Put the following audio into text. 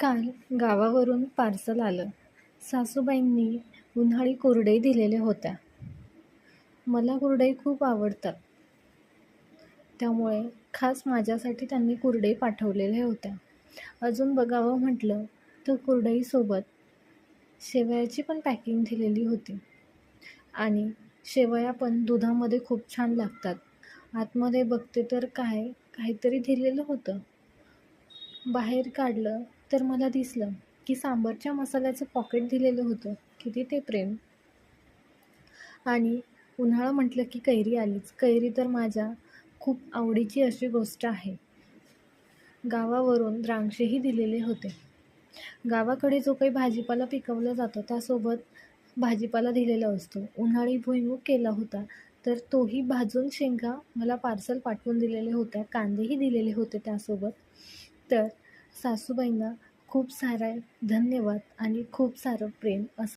काल गावावरून पार्सल आलं. सासूबाईंनी उन्हाळी कुरडई दिलेल्या होत्या. मला कुरडई खूप आवडतात, त्यामुळे खास माझ्यासाठी त्यांनी कुरडई पाठवलेल्या होत्या. अजून बघावं म्हटलं तर कुरडईसोबत शेवयाची पण पॅकिंग दिलेली होती आणि शेवया पण दुधामध्ये खूप छान लागतात. आतमध्ये बघते तर काहीतरी दिलेलं होतं. बाहेर काढलं तर मला दिसलं की सांबारच्या मसाल्याचं पॉकेट दिलेलं होतं. किती ते प्रेम! आणि उन्हाळा म्हटलं की कैरी आलीच. कैरी तर माझ्या खूप आवडीची अशी गोष्ट आहे. गावावरून द्राक्षेही दिलेले होते. गावाकडे जो काही भाजीपाला पिकवला जातो त्यासोबत भाजीपाला दिलेला असतो. उन्हाळी भुईमूग केला होता, तर तोही भाजून शेंगा मला पार्सल पाठवून दिलेल्या होत्या. कांदेही दिलेले होते त्यासोबत. तर सासूबाईंना खूप सारे धन्यवाद आणि खूप सारं प्रेम असं